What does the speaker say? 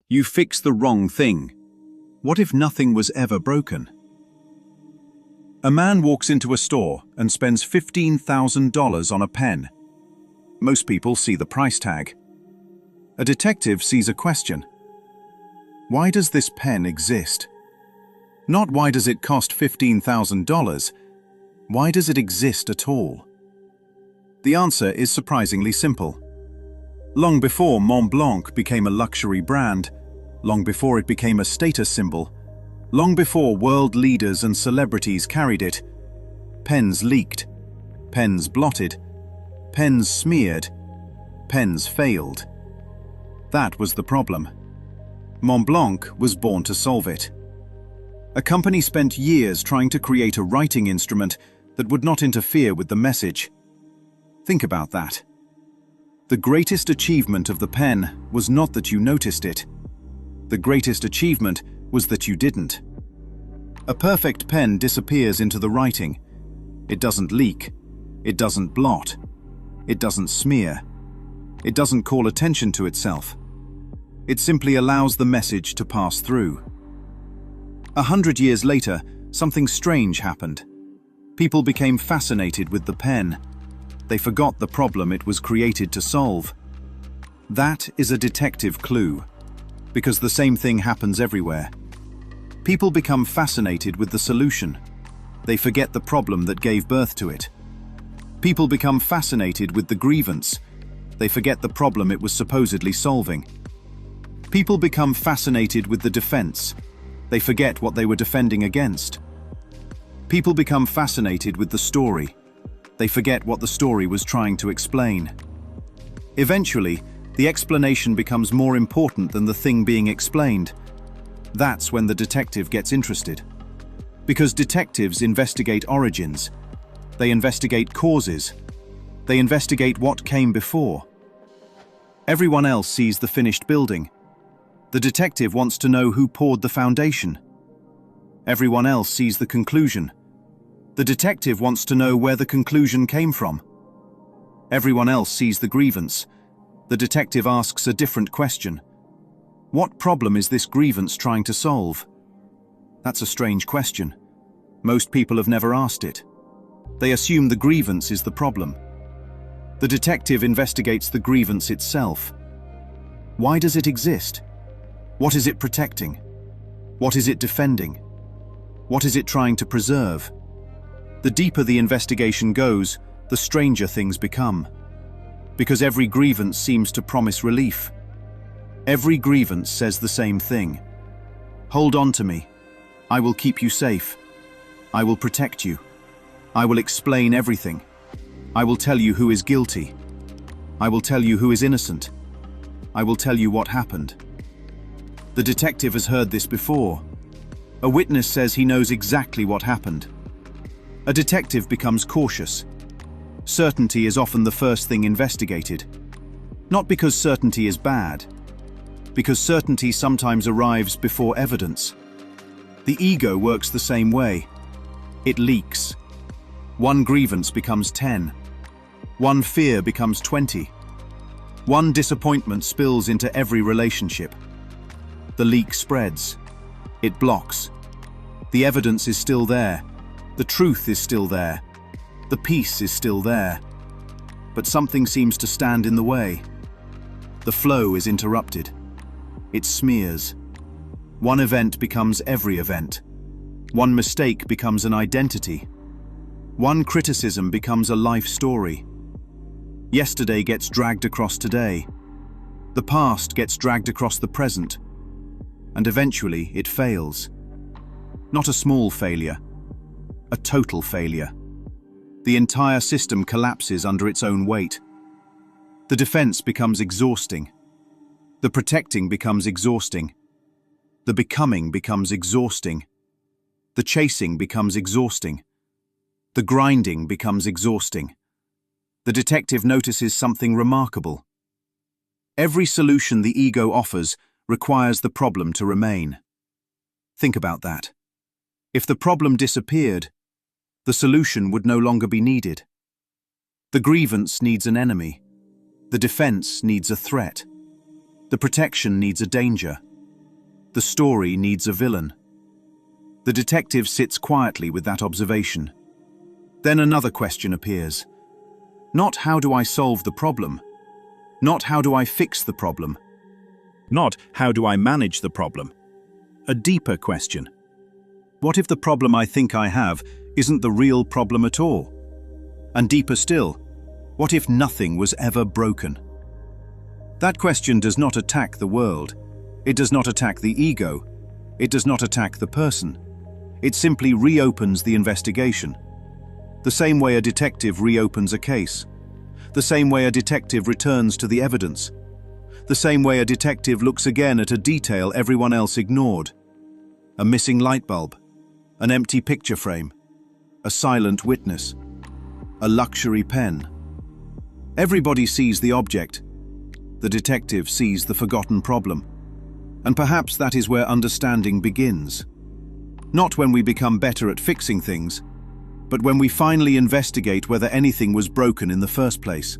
You fix the wrong thing. What if nothing was ever broken? A man walks into a store and spends $15,000 on a pen. Most people see the price tag. A detective sees a question. Why does this pen exist? Not why does it cost $15,000? Why does it exist at all? The answer is surprisingly simple. Long before Montblanc became a luxury brand, long before it became a status symbol, long before world leaders and celebrities carried it, pens leaked, pens blotted, pens smeared, pens failed. That was the problem. Montblanc was born to solve it. A company spent years trying to create a writing instrument that would not interfere with the message. Think about that. The greatest achievement of the pen was not that you noticed it. The greatest achievement was that you didn't. A perfect pen disappears into the writing. It doesn't leak. It doesn't blot. It doesn't smear. It doesn't call attention to itself. It simply allows the message to pass through. 100 years later, something strange happened. People became fascinated with the pen. They forgot the problem it was created to solve. That is a detective clue, because the same thing happens everywhere. People become fascinated with the solution. They forget the problem that gave birth to it. People become fascinated with the grievance. They forget the problem it was supposedly solving. People become fascinated with the defense. They forget what they were defending against. People become fascinated with the story. They forget what the story was trying to explain. Eventually, the explanation becomes more important than the thing being explained. That's when the detective gets interested. Because detectives investigate origins. They investigate causes. They investigate what came before. Everyone else sees the finished building. The detective wants to know who poured the foundation. Everyone else sees the conclusion. The detective wants to know where the conclusion came from. Everyone else sees the grievance. The detective asks a different question. What problem is this grievance trying to solve? That's a strange question. Most people have never asked it. They assume the grievance is the problem. The detective investigates the grievance itself. Why does it exist? What is it protecting? What is it defending? What is it trying to preserve? The deeper the investigation goes, the stranger things become. Because every grievance seems to promise relief. Every grievance says the same thing. Hold on to me. I will keep you safe. I will protect you. I will explain everything. I will tell you who is guilty. I will tell you who is innocent. I will tell you what happened. The detective has heard this before. A witness says he knows exactly what happened. A detective becomes cautious. Certainty is often the first thing investigated. Not because certainty is bad, because certainty sometimes arrives before evidence. The ego works the same way. It leaks. One grievance becomes 10. One fear becomes 20. One disappointment spills into every relationship. The leak spreads. It blocks. The evidence is still there. The truth is still there. The peace is still there. But something seems to stand in the way. The flow is interrupted. It smears. One event becomes every event. One mistake becomes an identity. One criticism becomes a life story. Yesterday gets dragged across today. The past gets dragged across the present. And eventually it fails. Not a small failure, a total failure. The entire system collapses under its own weight. The defense becomes exhausting. The protecting becomes exhausting. The becoming becomes exhausting. The chasing becomes exhausting. The grinding becomes exhausting. The detective notices something remarkable. Every solution the ego offers requires the problem to remain. Think about that. If the problem disappeared, the solution would no longer be needed. The grievance needs an enemy. The defense needs a threat. The protection needs a danger. The story needs a villain. The detective sits quietly with that observation. Then another question appears. Not how do I solve the problem? Not how do I fix the problem? Not how do I manage the problem? A deeper question. What if the problem I think I have isn't the real problem at all? And deeper still, what if nothing was ever broken? That question does not attack the world. It does not attack the ego. It does not attack the person. It simply reopens the investigation. The same way a detective reopens a case. The same way a detective returns to the evidence. The same way a detective looks again at a detail everyone else ignored. A missing light bulb, an empty picture frame, a silent witness, a luxury pen. Everybody sees the object. The detective sees the forgotten problem. And perhaps that is where understanding begins. Not when we become better at fixing things, but when we finally investigate whether anything was broken in the first place.